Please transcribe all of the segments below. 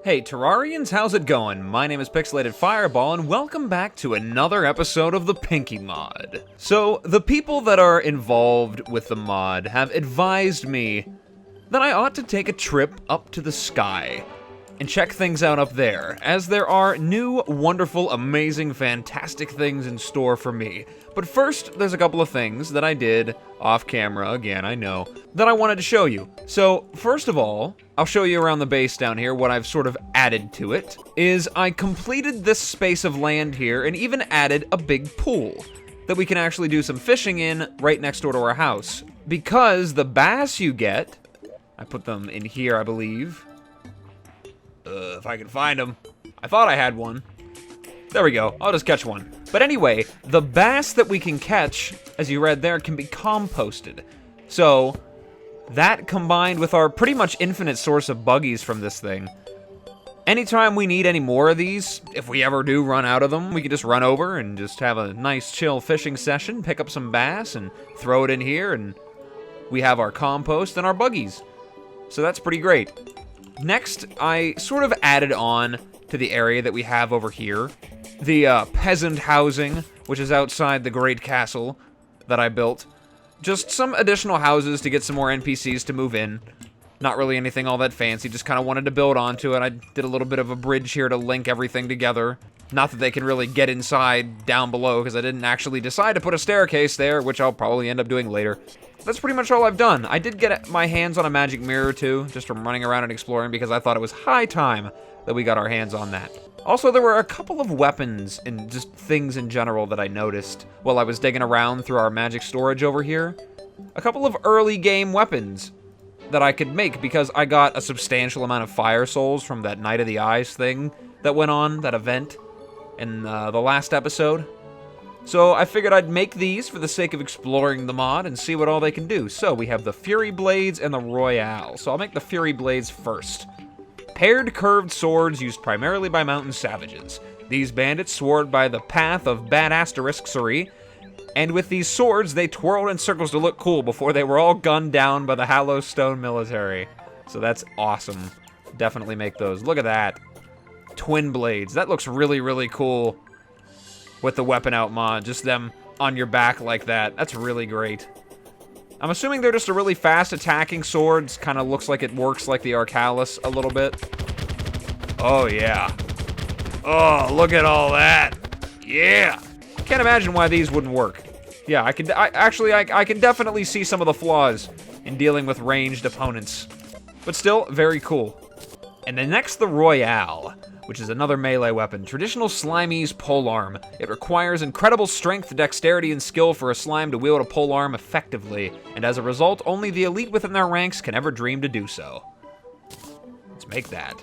Hey Terrarians, how's it going? My name is Pixelated Fireball, and welcome back to another episode of the Pinkymod. So, the people that are involved with the mod have advised me that I ought to take a trip up to the sky and check things out up there, as there are new, wonderful, amazing, fantastic things in store for me. But first, there's a couple of things that I did off camera, again, I know, that I wanted to show you. So, first of all, I'll show you around the base down here. What I've sort of added to it is I completed this space of land here and even added a big pool that we can actually do some fishing in right next door to our house. Because the bass you get, I put them in here, I believe. If I can find them. I thought I had one. There we go. I'll just catch one. But anyway, the bass that we can catch, as you read there, can be composted. So, that combined with our pretty much infinite source of buggies from this thing, anytime we need any more of these, if we ever do run out of them, we can just run over and just have a nice chill fishing session, pick up some bass and throw it in here, and we have our compost and our buggies. So that's pretty great. Next, I sort of added on to the area that we have over here, the peasant housing, which is outside the great castle that I built. Just some additional houses to get some more NPCs to move in. Not really anything all that fancy, just kind of wanted to build onto it. I did a little bit of a bridge here to link everything together. Not that they can really get inside down below, because I didn't actually decide to put a staircase there, which I'll probably end up doing later. That's pretty much all I've done. I did get my hands on a magic mirror too, just from running around and exploring, because I thought it was high time that we got our hands on that. Also, there were a couple of weapons and just things in general that I noticed while I was digging around through our magic storage over here. A couple of early game weapons that I could make, because I got a substantial amount of fire souls from that Night of the Eyes thing that went on, that event in the last episode. So I figured I'd make these for the sake of exploring the mod and see what all they can do. So we have the Fury Blades and the Royale. So I'll make the Fury Blades first. Paired curved swords used primarily by mountain savages. These bandits swore by the path of bad asterisksery, and with these swords they twirled in circles to look cool before they were all gunned down by the Hallowstone military. So that's awesome. Definitely make those. Look at that. Twin blades. That looks really, really cool with the weapon out mod. Just them on your back like that. That's really great. I'm assuming they're just a really fast attacking swords. Kind of looks like it works like the Arcalis a little bit. Oh, yeah. Oh, look at all that. Yeah. Can't imagine why these wouldn't work. Yeah, I can definitely see some of the flaws in dealing with ranged opponents. But still, very cool. And then next, the Royale, which is another melee weapon. Traditional Slimy's polearm. It requires incredible strength, dexterity, and skill for a slime to wield a polearm effectively, and as a result, only the elite within their ranks can ever dream to do so. Let's make that.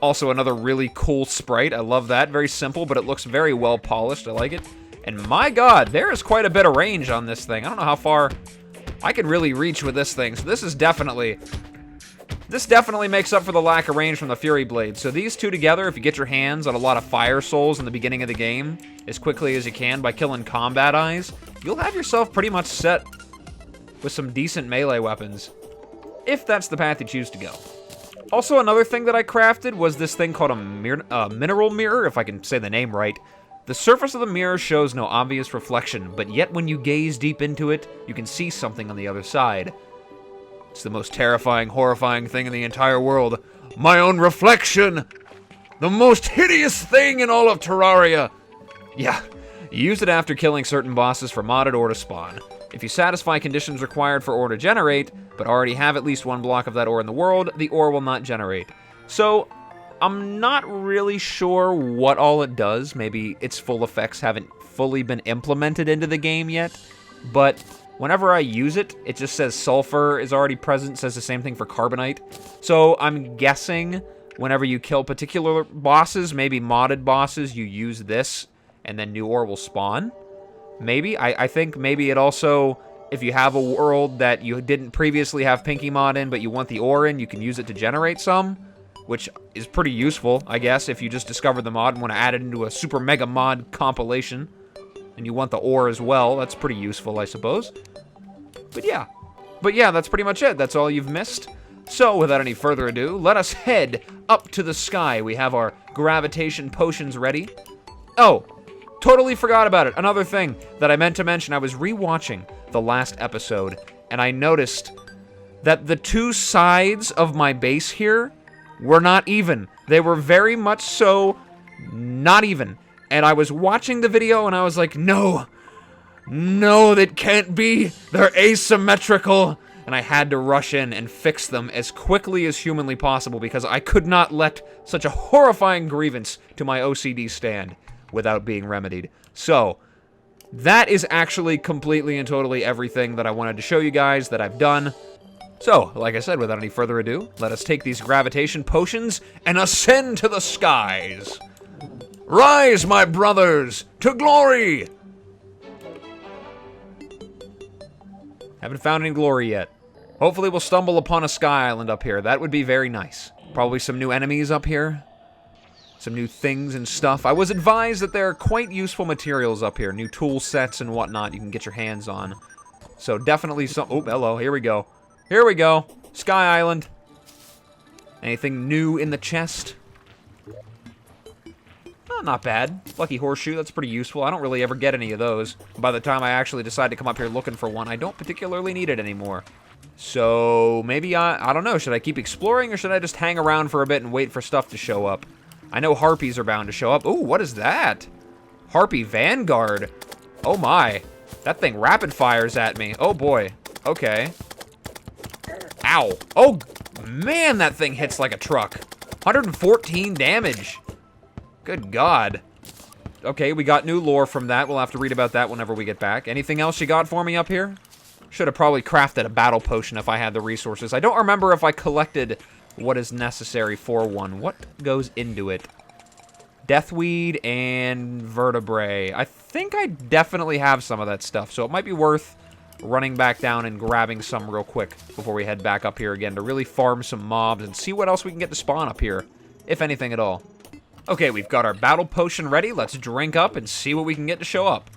Also another really cool sprite. I love that. Very simple, but it looks very well polished. I like it. And my god, there is quite a bit of range on this thing. I don't know how far I can really reach with this thing, so this definitely makes up for the lack of range from the Fury Blade. So these two together, if you get your hands on a lot of fire souls in the beginning of the game, as quickly as you can by killing combat eyes, you'll have yourself pretty much set with some decent melee weapons, if that's the path you choose to go. Also, another thing that I crafted was this thing called a mineral mirror, if I can say the name right. The surface of the mirror shows no obvious reflection, but yet when you gaze deep into it, you can see something on the other side. It's the most terrifying, horrifying thing in the entire world. My own reflection! The most hideous thing in all of Terraria! Yeah, you use it after killing certain bosses for modded ore to spawn. If you satisfy conditions required for ore to generate, but already have at least one block of that ore in the world, the ore will not generate. So, I'm not really sure what all it does. Maybe its full effects haven't fully been implemented into the game yet, but whenever I use it, it just says sulfur is already present, says the same thing for carbonite. So I'm guessing whenever you kill particular bosses, maybe modded bosses, you use this, and then new ore will spawn. Maybe. I think maybe it also, if you have a world that you didn't previously have Pinkymod in, but you want the ore in, you can use it to generate some, which is pretty useful, I guess, if you just discovered the mod and want to add it into a super mega mod compilation. And you want the ore as well. That's pretty useful, I suppose. But yeah, that's pretty much it. That's all you've missed. So, without any further ado, let us head up to the sky. We have our gravitation potions ready. Oh, totally forgot about it. Another thing that I meant to mention, I was rewatching the last episode, and I noticed that the two sides of my base here were not even. They were very much so not even. And I was watching the video, and I was like, no, that can't be. They're asymmetrical. And I had to rush in and fix them as quickly as humanly possible because I could not let such a horrifying grievance to my OCD stand without being remedied. So, that is actually completely and totally everything that I wanted to show you guys that I've done. So, like I said, without any further ado, let us take these gravitation potions and ascend to the skies. Rise, my brothers, to glory! Haven't found any glory yet. Hopefully we'll stumble upon a sky island up here. That would be very nice. Probably some new enemies up here. Some new things and stuff. I was advised that there are quite useful materials up here. New tool sets and whatnot you can get your hands on. So definitely some... Oh, hello. Here we go. Here we go. Sky Island. Anything new in the chest? Oh, not bad. Lucky horseshoe, that's pretty useful. I don't really ever get any of those. By the time I actually decide to come up here looking for one, I don't particularly need it anymore. So, maybe I don't know. Should I keep exploring or should I just hang around for a bit and wait for stuff to show up? I know Harpies are bound to show up. Ooh, what is that? Harpy Vanguard. Oh my. That thing rapid fires at me. Oh boy. Okay. Ow. Oh, man, that thing hits like a truck. 114 damage. Good God. Okay, we got new lore from that. We'll have to read about that whenever we get back. Anything else you got for me up here? Should have probably crafted a battle potion if I had the resources. I don't remember if I collected what is necessary for one. What goes into it? Deathweed and vertebrae. I think I definitely have some of that stuff, so it might be worth running back down and grabbing some real quick before we head back up here again to really farm some mobs and see what else we can get to spawn up here, if anything at all. Okay, we've got our battle potion ready. Let's drink up and see what we can get to show up.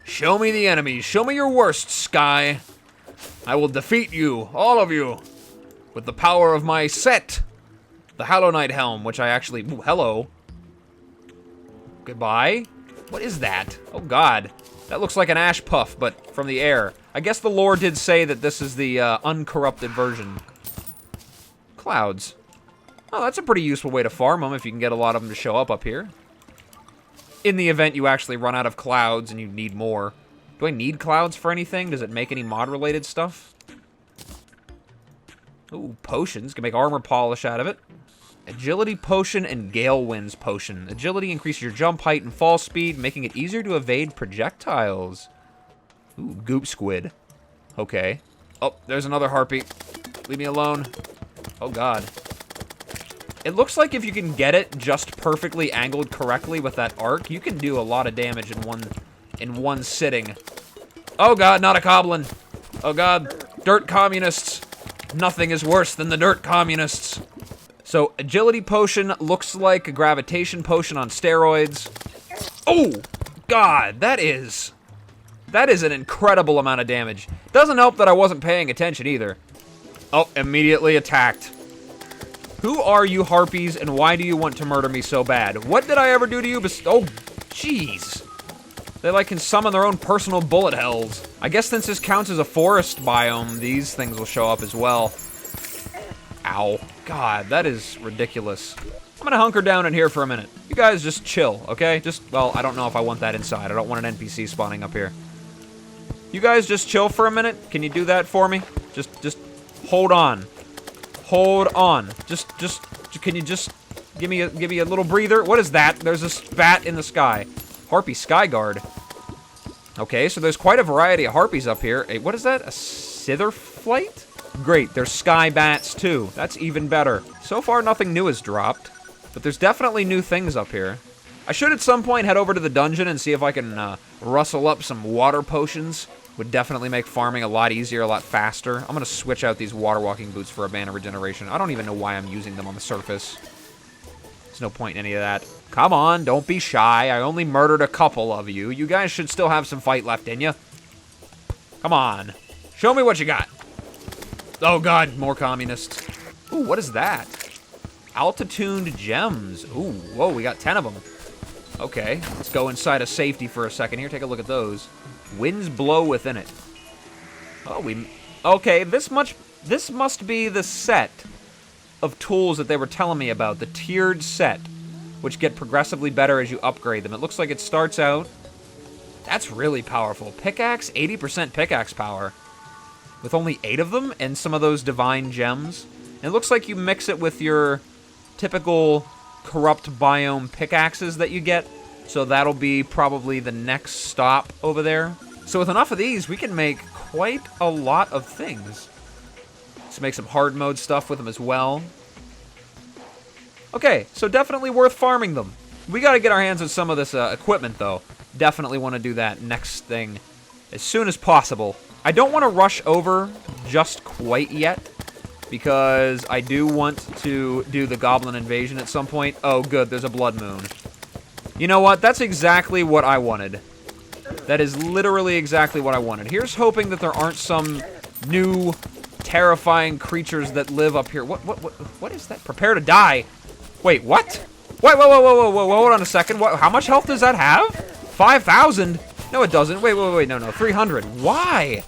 Show me the enemies. Show me your worst, Sky. I will defeat you, all of you, with the power of my set. The Hollow Knight Helm, which I actually... Ooh, hello. Goodbye. What is that? Oh, God. That looks like an ash puff, but from the air. I guess the lore did say that this is the uncorrupted version. Clouds. Oh, that's a pretty useful way to farm them if you can get a lot of them to show up here. In the event you actually run out of clouds and you need more. Do I need clouds for anything? Does it make any mod-related stuff? Ooh, potions. Can make armor polish out of it. Agility potion and Gale Winds potion. Agility increases your jump height and fall speed, making it easier to evade projectiles. Ooh, goop squid. Okay. Oh, there's another harpy. Leave me alone. Oh, God. It looks like if you can get it just perfectly angled correctly with that arc, you can do a lot of damage in one sitting. Oh God, not a goblin. Oh God, dirt communists. Nothing is worse than the dirt communists. So, agility potion looks like a gravitation potion on steroids. Oh, God, that is an incredible amount of damage. Doesn't help that I wasn't paying attention either. Oh, immediately attacked. Who are you, Harpies, and why do you want to murder me so bad? What did I ever do to you? Oh, jeez. They, like, can summon their own personal bullet hells. I guess since this counts as a forest biome, these things will show up as well. Ow. God, that is ridiculous. I'm gonna hunker down in here for a minute. You guys just chill, okay? Well, I don't know if I want that inside. I don't want an NPC spawning up here. You guys just chill for a minute? Can you do that for me? Just hold on. Hold on. Can you just give me a little breather? What is that? There's a spat in the sky. Harpy Skyguard. Okay, so there's quite a variety of harpies up here. Hey, what is that? A Sitherflight? Great, there's sky bats too. That's even better. So far, nothing new has dropped, but there's definitely new things up here. I should at some point head over to the dungeon and see if I can rustle up some water potions. Would definitely make farming a lot easier, a lot faster. I'm going to switch out these water walking boots for a Band of Regeneration. I don't even know why I'm using them on the surface. There's no point in any of that. Come on, don't be shy. I only murdered a couple of you. You guys should still have some fight left in you. Come on. Show me what you got. Oh god, more communists. Ooh, what is that? Altituned gems. Ooh, whoa, we got 10 of them. Okay, let's go inside of safety for a second here. Take a look at those. Winds blow within it. Oh, okay, this must be the set of tools that they were telling me about. The tiered set, which get progressively better as you upgrade them. It looks like it starts out... That's really powerful. Pickaxe, 80% pickaxe power. With only 8 of them and some of those divine gems. And it looks like you mix it with your typical corrupt biome pickaxes that you get. So that'll be probably the next stop over there. So with enough of these, we can make quite a lot of things. Let's make some hard mode stuff with them as well. Okay, so definitely worth farming them. We gotta get our hands on some of this equipment, though. Definitely want to do that next thing as soon as possible. I don't want to rush over just quite yet, because I do want to do the goblin invasion at some point. Oh, good, there's a blood moon. You know what? That's exactly what I wanted. That is literally exactly what I wanted. Here's hoping that there aren't some new terrifying creatures that live up here. What is that? Prepare to die. Wait, what? Wait, whoa, hold on a second. What, how much health does that have? 5,000? No, it doesn't. Wait, no, 300. Why?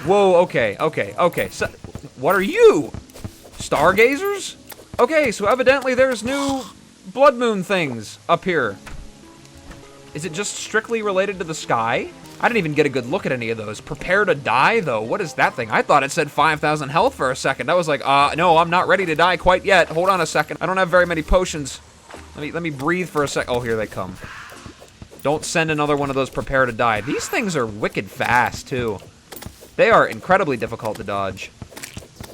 Whoa, okay. So, what are you? Stargazers? Okay, so evidently there's new blood moon things up here. Is it just strictly related to the sky? I didn't even get a good look at any of those. Prepare to die, though. What is that thing? I thought it said 5,000 health for a second. I was like, no, I'm not ready to die quite yet. Hold on a second. I don't have very many potions. Let me breathe for a sec. Oh, here they come. Don't send another one of those prepare to die. These things are wicked fast, too. They are incredibly difficult to dodge.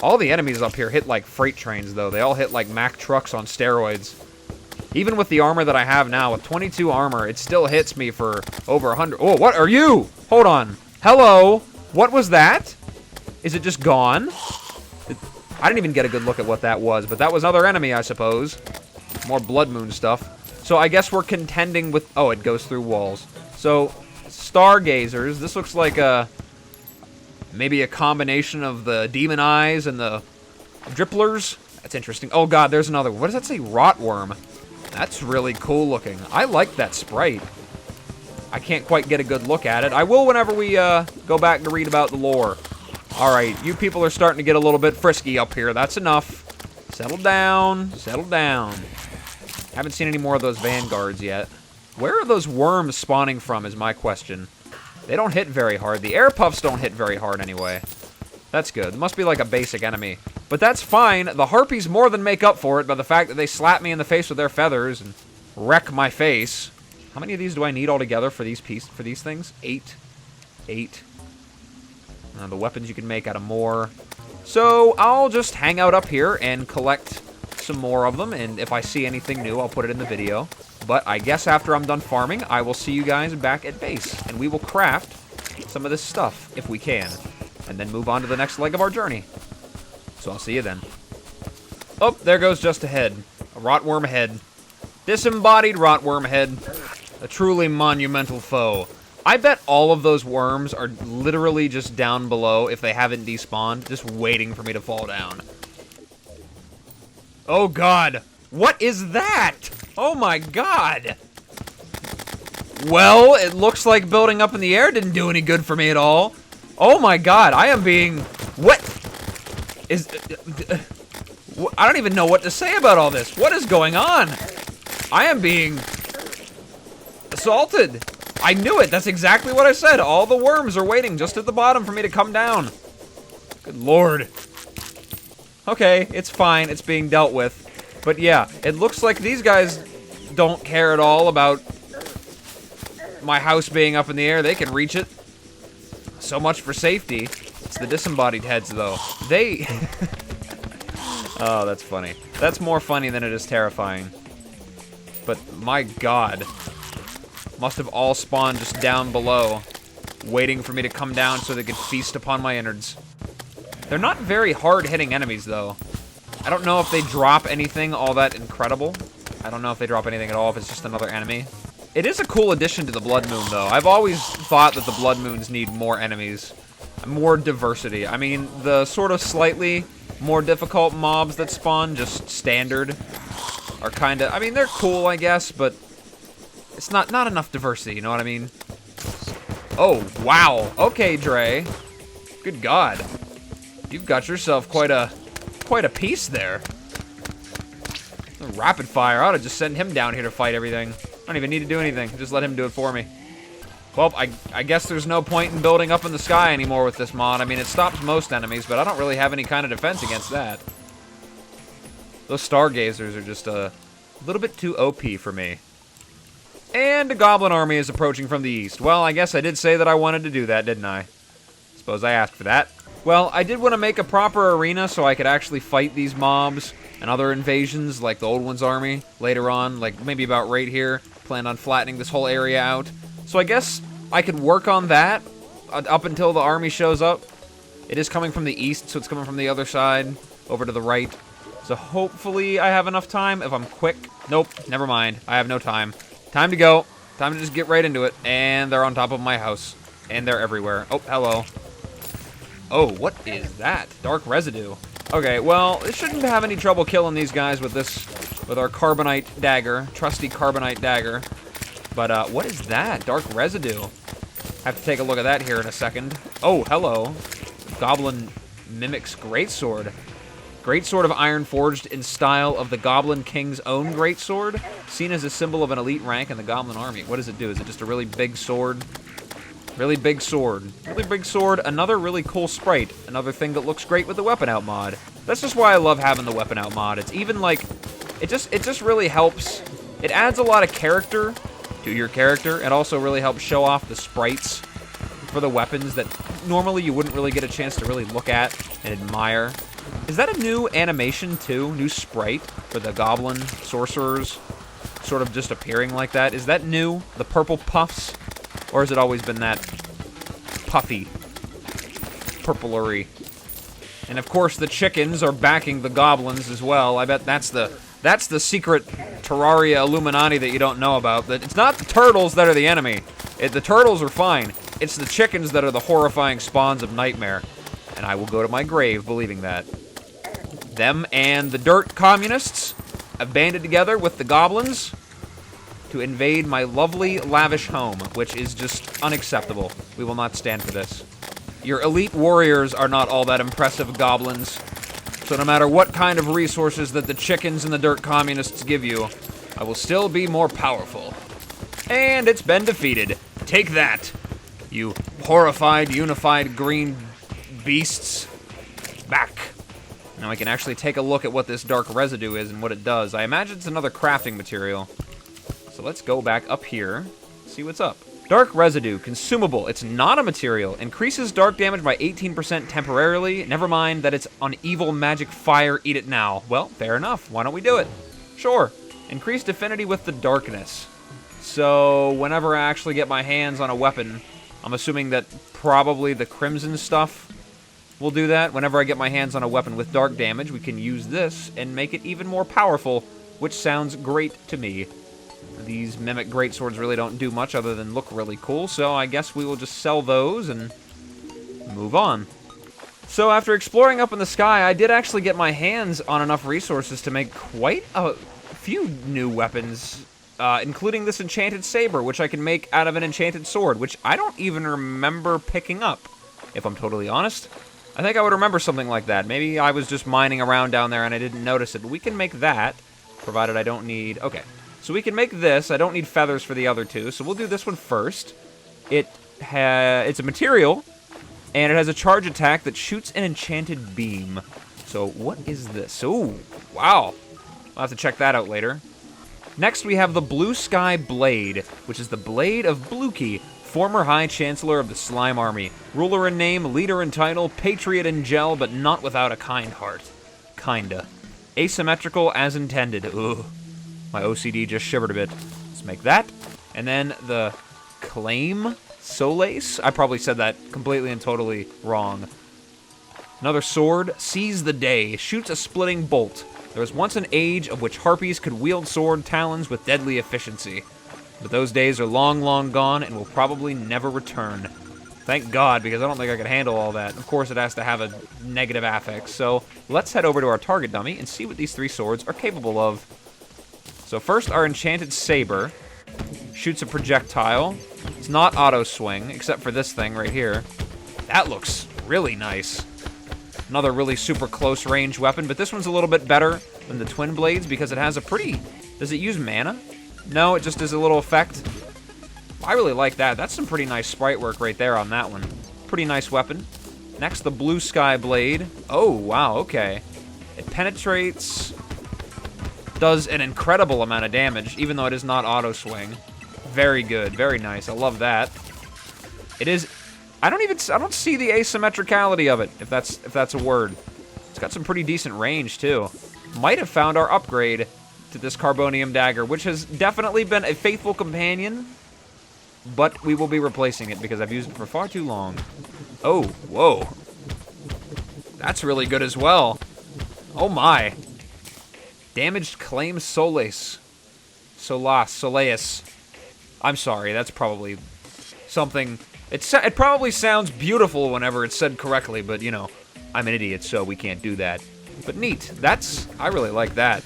All the enemies up here hit like freight trains, though. They all hit like Mack trucks on steroids. Even with the armor that I have now, with 22 armor, it still hits me for over 100. Oh, what are you? Hold on. Hello? What was that? Is it just gone? I didn't even get a good look at what that was, but that was another enemy, I suppose. More blood moon stuff. So I guess we're contending with... Oh, it goes through walls. So, stargazers. This looks like maybe a combination of the demon eyes and the dripplers. That's interesting. Oh, God, there's another one. What does that say? Rotworm. That's really cool looking. I like that sprite. I can't quite get a good look at it. I will whenever we go back to read about the lore. Alright, you people are starting to get a little bit frisky up here. That's enough. Settle down. Settle down. Haven't seen any more of those vanguards yet. Where are those worms spawning from is my question. They don't hit very hard. The air puffs don't hit very hard anyway. That's good. It must be like a basic enemy. But that's fine. The Harpies more than make up for it by the fact that they slap me in the face with their feathers and wreck my face. How many of these do I need altogether for these things? 8. 8. The weapons you can make out of more. So I'll just hang out up here and collect some more of them, and if I see anything new, I'll put it in the video. But I guess after I'm done farming, I will see you guys back at base, and we will craft some of this stuff, if we can, and then move on to the next leg of our journey. So I'll see you then. Oh, there goes just ahead. A rotworm head. Disembodied rotworm head. A truly monumental foe. I bet all of those worms are literally just down below if they haven't despawned, just waiting for me to fall down. Oh, God. What is that? Oh, my God. Well, it looks like building up in the air didn't do any good for me at all. Oh, my God. I am being... What? I don't even know what to say about all this. What is going on? I am being assaulted. I knew it. That's exactly what I said. All the worms are waiting just at the bottom for me to come down. Good Lord. Okay, it's fine. It's being dealt with. But yeah, it looks like these guys don't care at all about my house being up in the air. They can reach it. So much for safety. It's the disembodied heads, though. They... Oh, that's funny. That's more funny than it is terrifying. But my God. Must have all spawned just down below, waiting for me to come down so they could feast upon my innards. They're not very hard-hitting enemies, though. I don't know if they drop anything all that incredible. I don't know if they drop anything at all, if it's just another enemy. It is a cool addition to the Blood Moon, though. I've always thought that the Blood Moons need more enemies. more diversity. I mean, the sort of slightly more difficult mobs that spawn, just standard, are kind of, I mean, they're cool, I guess, but it's not enough diversity, you know what I mean? Oh, wow. Okay, Dre. Good God. You've got yourself quite a piece there. Rapid fire. I ought to just send him down here to fight everything. I don't even need to do anything. Just let him do it for me. Well, I guess there's no point in building up in the sky anymore with this mod. I mean, it stops most enemies, but I don't really have any kind of defense against that. Those stargazers are just a little bit too OP for me. And a goblin army is approaching from the east. Well, I guess I did say that I wanted to do that, didn't I? Suppose I asked for that. Well, I did want to make a proper arena so I could actually fight these mobs and other invasions, like the Old One's army, later on, like maybe about right here. Plan on flattening this whole area out. So I guess I could work on that up until the army shows up. It is coming from the east, so it's coming from the other side, over to the right. So hopefully I have enough time if I'm quick. Nope, never mind. I have no time. Time to go. Time to just get right into it. And they're on top of my house. And they're everywhere. Oh, hello. Oh, what is that? Dark residue. Okay, well, it shouldn't have any trouble killing these guys with our carbonite dagger. Trusty carbonite dagger. But, what is that? Dark residue. Have to take a look at that here in a second. Oh, hello. Goblin Mimic's greatsword. Greatsword of iron forged in style of the Goblin King's own greatsword. Seen as a symbol of an elite rank in the Goblin army. What does it do? Is it just a really big sword? Really big sword. Really big sword. Another really cool sprite. Another thing that looks great with the weapon out mod. That's just why I love having the weapon out mod. It's even like... It just really helps. It adds a lot of character to your character. It also really helps show off the sprites for the weapons that normally you wouldn't really get a chance to really look at and admire. Is that a new animation too? New sprite for the goblin sorcerers sort of just appearing like that? Is that new? The purple puffs? Or has it always been that puffy, purplery? And of course the chickens are backing the goblins as well. I bet that's the secret Terraria Illuminati that you don't know about. That it's not the turtles that are the enemy. The turtles are fine. It's the chickens that are the horrifying spawns of nightmare. And I will go to my grave believing that. Them and the dirt communists have banded together with the goblins to invade my lovely, lavish home, which is just unacceptable. We will not stand for this. Your elite warriors are not all that impressive, goblins. So no matter what kind of resources that the chickens and the dirt communists give you, I will still be more powerful. And it's been defeated. Take that, you horrified, unified green beasts. Back. Now I can actually take a look at what this dark residue is and what it does. I imagine it's another crafting material. So let's go back up here, see what's up. Dark residue, consumable. It's not a material. Increases dark damage by 18% temporarily. Never mind that it's on evil magic fire. Eat it now. Well, fair enough. Why don't we do it? Sure. Increased affinity with the darkness. So whenever I actually get my hands on a weapon, I'm assuming that probably the crimson stuff will do that. Whenever I get my hands on a weapon with dark damage, we can use this and make it even more powerful, which sounds great to me. These Mimic Greatswords really don't do much other than look really cool, so I guess we will just sell those and move on. So after exploring up in the sky, I did actually get my hands on enough resources to make quite a few new weapons, including this enchanted saber, which I can make out of an enchanted sword, which I don't even remember picking up, if I'm totally honest. I think I would remember something like that. Maybe I was just mining around down there and I didn't notice it, but we can make that, provided I don't need... Okay. So we can make this. I don't need feathers for the other two, so we'll do this one first. It's a material, and it has a charge attack that shoots an enchanted beam. So what is this? Ooh, wow. I'll have to check that out later. Next, we have the Blue Sky Blade, which is the Blade of Bluki, former High Chancellor of the Slime Army. Ruler in name, leader in title, patriot in gel, but not without a kind heart. Kinda. Asymmetrical as intended. Ooh. My OCD just shivered a bit. Let's make that. And then the Claim Solace. I probably said that completely and totally wrong. Another sword. Seize the Day. Shoots a splitting bolt. There was once an age of which Harpies could wield sword talons with deadly efficiency. But those days are long, long gone and will probably never return. Thank God, because I don't think I could handle all that. Of course, it has to have a negative affix. So let's head over to our target dummy and see what these 3 swords are capable of. So first, our enchanted saber shoots a projectile. It's not auto swing, except for this thing right here. That looks really nice. Another really super close range weapon, but this one's a little bit better than the twin blades because it has a pretty... Does it use mana? No, it just does a little effect. I really like that. That's some pretty nice sprite work right there on that one. Pretty nice weapon. Next, the blue sky blade. Oh, wow, okay. It penetrates, does an incredible amount of damage, even though it is not auto swing. Very good, very nice. I love that. It is... I don't see the asymmetricality of it, if that's a word. It's got some pretty decent range, too. Might have found our upgrade to this carbonium dagger, which has definitely been a faithful companion, but we will be replacing it because I've used it for far too long. Oh, whoa. That's really good as well. Oh my. Damaged claim Solas. Soleus. I'm sorry, that's probably something... It probably sounds beautiful whenever it's said correctly, but, you know, I'm an idiot, so we can't do that. But neat. I really like that.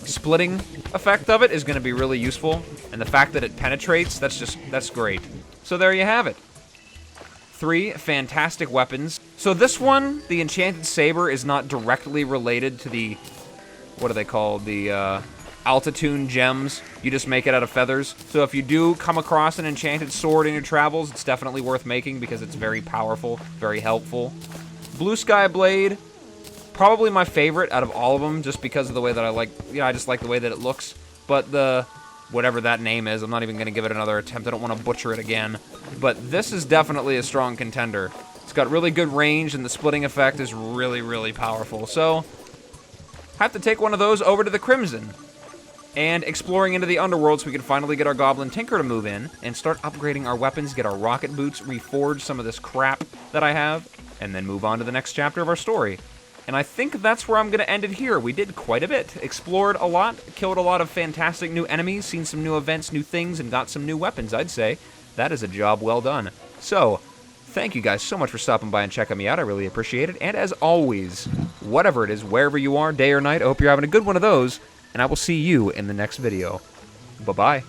Splitting effect of it is going to be really useful, and the fact that it penetrates, that's great. So there you have it. 3 fantastic weapons. So this one, the enchanted saber, is not directly related to the, what are they called, the altitude gems. You just make it out of feathers. So if you do come across an enchanted sword in your travels, it's definitely worth making because it's very powerful, very helpful. Blue sky blade, probably my favorite out of all of them, just because of the way that I just like the way that it looks. But the, whatever that name is, I'm not even going to give it another attempt. I don't want to butcher it again. But this is definitely a strong contender. It's got really good range, and the splitting effect is really, really powerful. So, have to take one of those over to the Crimson. And exploring into the underworld so we can finally get our Goblin Tinker to move in and start upgrading our weapons, get our rocket boots, reforge some of this crap that I have, and then move on to the next chapter of our story. And I think that's where I'm going to end it here. We did quite a bit. Explored a lot, killed a lot of fantastic new enemies, seen some new events, new things, and got some new weapons, I'd say. That is a job well done. So, thank you guys so much for stopping by and checking me out. I really appreciate it. And as always, whatever it is, wherever you are, day or night, I hope you're having a good one of those. And I will see you in the next video. Bye-bye.